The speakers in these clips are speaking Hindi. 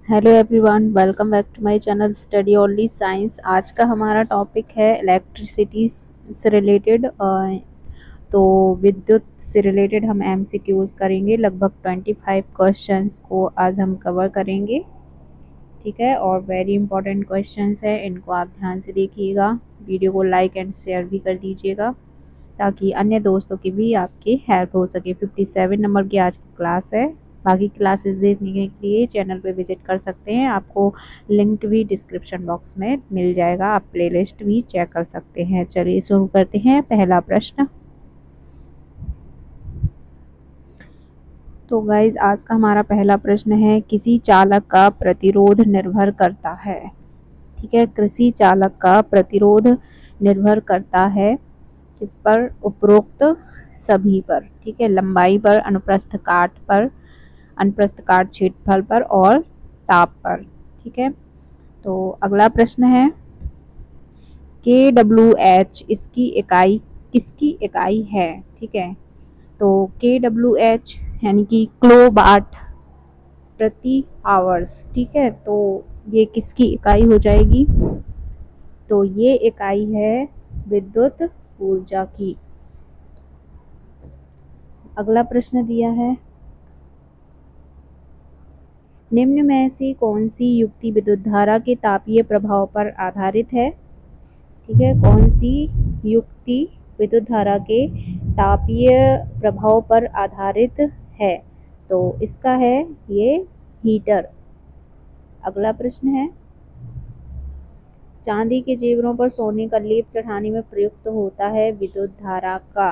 Hello everyone, welcome back to my channel study only science. आज का हमारा टॉपिक है इलेक्ट्रिसिटी से रिलेटेड। तो विद्युत से रिलेटेड हम एमसीक्यूज करेंगे। लगभग 25 क्वेश्चंस को आज हम कवर करेंगे। ठीक है, और वेरी इंपॉर्टेंट क्वेश्चंस है, इनको आप ध्यान से देखिएगा। वीडियो को लाइक एंड शेयर भी कर दीजिएगा ताकि अन्य दोस्तों की भी आपकी हेल्प हो सके। 57 नंबर की आज की क्लास है। बाकी क्लासेस देखने के लिए चैनल पे विजिट कर सकते हैं। आपको लिंक भी डिस्क्रिप्शन बॉक्स में मिल जाएगा। आप प्लेलिस्ट भी चेक कर सकते हैं। चलिए शुरू करते हैं। पहला प्रश्न। तो गाइज आज का हमारा पहला प्रश्न है, किसी चालक का प्रतिरोध निर्भर करता है। ठीक है, कृषि चालक का प्रतिरोध निर्भर करता है किस पर? उपरोक्त सभी पर। ठीक है, लंबाई पर, अनुप्रस्थ काट पर, अनुप्रस्थ काट क्षेत्रफल पर और ताप पर। ठीक है, तो अगला प्रश्न है, KWH इसकी इकाई किसकी इकाई है? ठीक है, तो KWH यानी कि किलोवाट प्रति आवर्स। ठीक है, तो ये किसकी इकाई हो जाएगी? तो ये इकाई है विद्युत ऊर्जा की। अगला प्रश्न दिया है, निम्न में से कौन सी युक्ति विद्युत धारा के तापीय प्रभाव पर आधारित है? ठीक है, कौन सी युक्ति विद्युत धारा के तापीय प्रभाव पर आधारित है? तो इसका है ये हीटर। अगला प्रश्न है, चांदी के जेवरों पर सोने का लेप चढ़ाने में प्रयुक्त होता है विद्युत धारा का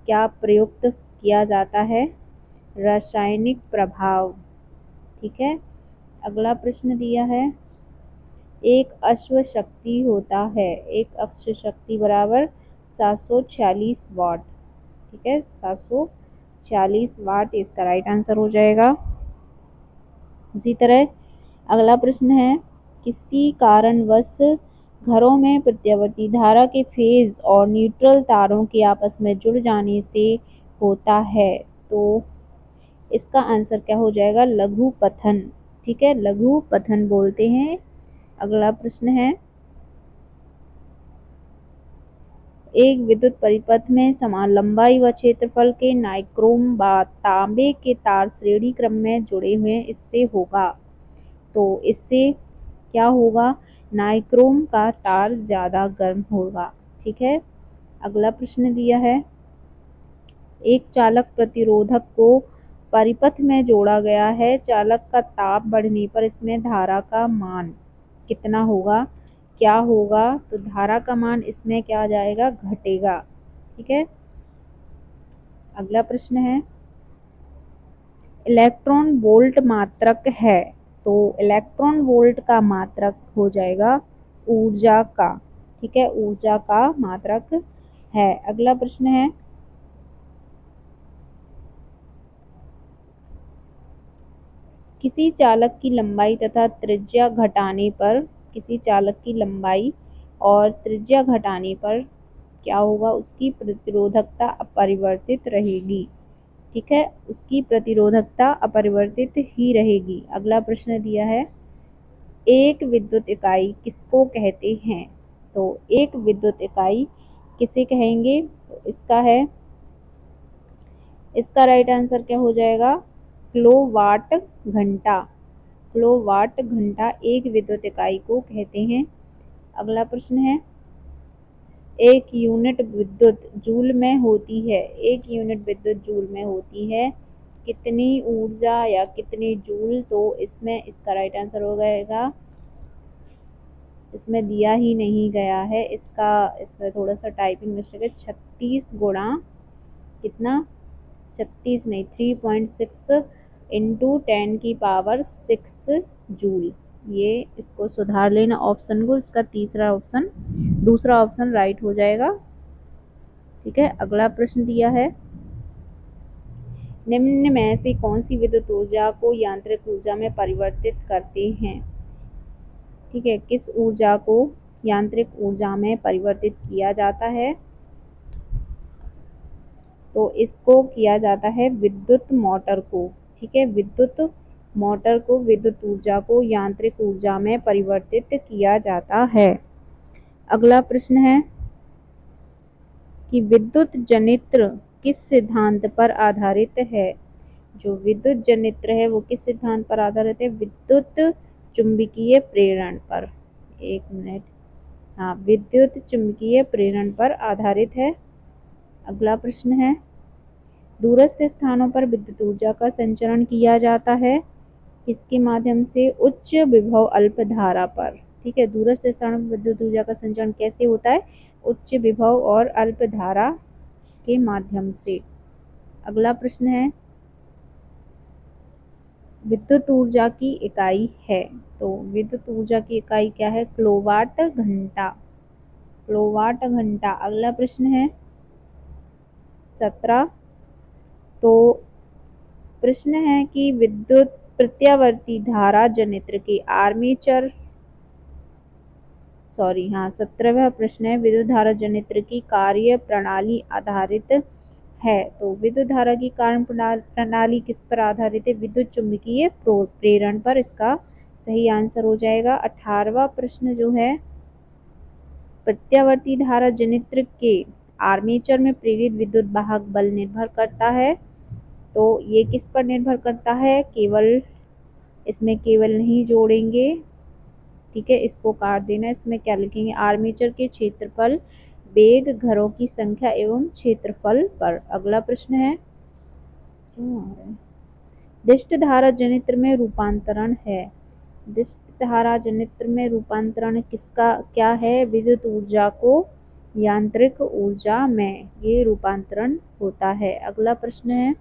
क्या प्रयुक्त किया जाता है? रासायनिक प्रभाव। ठीक है, अगला प्रश्न दिया है, एक अश्व शक्ति होता है, एक अश्व शक्ति बराबर 746 वाट। ठीक है, 746 वाट इसका राइट आंसर हो जाएगा। उसी तरह अगला प्रश्न है, किसी कारणवश घरों में प्रत्यावर्ती धारा के फेज और न्यूट्रल तारों के आपस में जुड़ जाने से होता है। तो इसका आंसर क्या हो जाएगा? लघु पथन। ठीक है, लघु पथन बोलते हैं। अगला प्रश्न है, एक विद्युत परिपथ में समान लंबाई व क्षेत्रफल के नाइक्रोम व तांबे के तार श्रेणी क्रम में जुड़े हुए, इससे होगा। तो इससे क्या होगा? नाइक्रोम का तार ज्यादा गर्म होगा। ठीक है, अगला प्रश्न दिया है, एक चालक प्रतिरोधक को परिपथ में जोड़ा गया है। चालक का ताप बढ़ने पर इसमें धारा का मान कितना होगा? क्या होगा? तो धारा का मान इसमें क्या आ जाएगा? घटेगा। ठीक है, अगला प्रश्न है, इलेक्ट्रॉन वोल्ट मात्रक है। तो इलेक्ट्रॉन वोल्ट का मात्रक हो जाएगा ऊर्जा का। ठीक है, ऊर्जा का मात्रक है। अगला प्रश्न है, किसी चालक की लंबाई तथा त्रिज्या घटाने पर, किसी चालक की लंबाई और त्रिज्या घटाने पर क्या होगा? उसकी प्रतिरोधकता अपरिवर्तित रहेगी। ठीक है, उसकी प्रतिरोधकता अपरिवर्तित ही रहेगी। अगला प्रश्न दिया है, एक विद्युत इकाई किसको कहते हैं? तो एक विद्युत इकाई किसे कहेंगे? तो इसका राइट आंसर क्या हो जाएगा? किलोवाट घंटा। किलोवाट घंटा एक विद्युत इकाई को कहते हैं। अगला प्रश्न है, एक यूनिट विद्युत जूल में होती है। एक यूनिट विद्युत जूल में होती है कितनी ऊर्जा या कितने जूल? तो इसमें इसका राइट आंसर हो जाएगा, इसमें दिया ही नहीं गया है इसका, इसमें थोड़ा सा टाइपिंग मिस्टेक है। 36 गुणा कितना? 36 नहीं, 3.6 इंटू 10 की पावर 6 जूल। ये इसको सुधार लेना ऑप्शन को, इसका दूसरा ऑप्शन राइट हो जाएगा। ठीक है, अगला प्रश्न दिया है, निम्न में से कौन सी विद्युत ऊर्जा को यांत्रिक ऊर्जा में परिवर्तित करते हैं? ठीक है, किस ऊर्जा को यांत्रिक ऊर्जा में परिवर्तित किया जाता है? तो इसको किया जाता है विद्युत मोटर को। ठीक है, विद्युत मोटर को विद्युत ऊर्जा को यांत्रिक ऊर्जा में परिवर्तित किया जाता है। अगला प्रश्न है कि विद्युत जनित्र किस सिद्धांत पर आधारित है। जो विद्युत जनित्र है वो किस सिद्धांत पर आधारित है? विद्युत चुंबकीय प्रेरण पर। एक मिनट, हाँ, विद्युत चुंबकीय प्रेरण पर आधारित है। अगला प्रश्न है दूरस्थ स्थानों पर विद्युत ऊर्जा का संचरण किया जाता है किसके माध्यम से? उच्च विभव अल्प धारा पर। ठीक है, दूरस्थ स्थानों पर विद्युत ऊर्जा का संचरण कैसे होता है? उच्च विभव और अल्प धारा के माध्यम से। अगला प्रश्न है विद्युत ऊर्जा की इकाई है, तो विद्युत ऊर्जा की इकाई क्या है? किलोवाट घंटा। किलोवाट घंटा। अगला प्रश्न है 17। तो प्रश्न है कि विद्युत प्रत्यावर्ती धारा जनित्र की आर्मेचर 17वां प्रश्न है विद्युत धारा जनित्र की कार्य प्रणाली आधारित है, तो विद्युत धारा की कार्य प्रणाली किस पर आधारित है? विद्युत चुंबकीय प्रेरण पर। इसका सही आंसर हो जाएगा। 18वां प्रश्न जो है प्रत्यावर्ती धारा जनित्र के आर्मेचर में प्रेरित विद्युत वाहक बल निर्भर करता है, तो ये किस पर निर्भर करता है? केवल, इसमें केवल नहीं जोड़ेंगे, ठीक है, इसको काट देना। इसमें क्या लिखेंगे? आर्मेचर के क्षेत्रफल, वेग, घरों की संख्या एवं क्षेत्रफल पर। अगला प्रश्न है दिष्ट धारा जनित्र में रूपांतरण है। दिष्ट धारा जनित्र में रूपांतरण किसका क्या है? विद्युत ऊर्जा को यांत्रिक ऊर्जा में ये रूपांतरण होता है। अगला प्रश्न है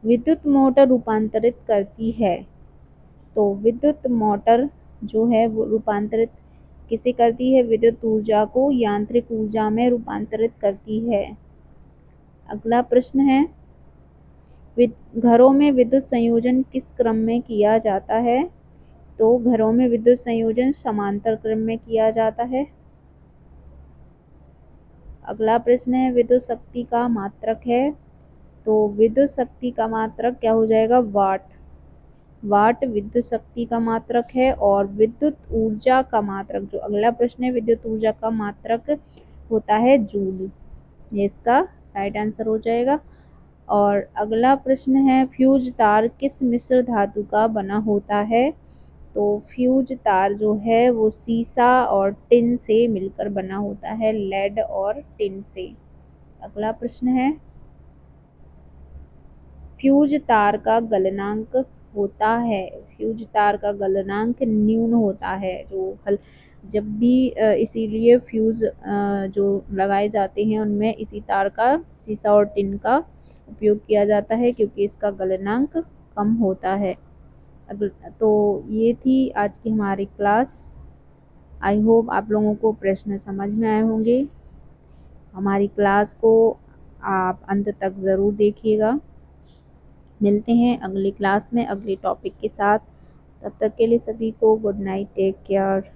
विद्युत मोटर रूपांतरित करती है, तो विद्युत मोटर जो है वो रूपांतरित किसे करती है? विद्युत ऊर्जा को यांत्रिक ऊर्जा में रूपांतरित करती है। अगला प्रश्न है घरों में विद्युत संयोजन किस क्रम में किया जाता है? तो घरों में विद्युत संयोजन समांतर क्रम में किया जाता है। अगला प्रश्न है विद्युत शक्ति का मात्रक है, तो विद्युत शक्ति का मात्रक क्या हो जाएगा? वाट। वाट विद्युत शक्ति का मात्रक है। और विद्युत ऊर्जा का मात्रक, जो अगला प्रश्न है, विद्युत ऊर्जा का मात्रक होता है जूल। ये इसका राइट आंसर हो जाएगा। और अगला प्रश्न है फ्यूज तार किस मिश्र धातु का बना होता है? तो फ्यूज तार जो है वो सीसा और टिन से मिलकर बना होता है, लेड और टिन से। अगला प्रश्न है फ्यूज तार का गलनांक होता है, फ्यूज तार का गलनांक न्यून होता है। जब भी इसीलिए फ्यूज जो लगाए जाते हैं उनमें इसी तार का, सीसा और टिन का उपयोग किया जाता है क्योंकि इसका गलनांक कम होता है। तो ये थी आज की हमारी क्लास। आई होप आप लोगों को प्रश्न समझ में आए होंगे। हमारी क्लास को आप अंत तक ज़रूर देखिएगा। मिलते हैं अगली क्लास में अगले टॉपिक के साथ। तब तक के लिए सभी को गुड नाइट, टेक केयर।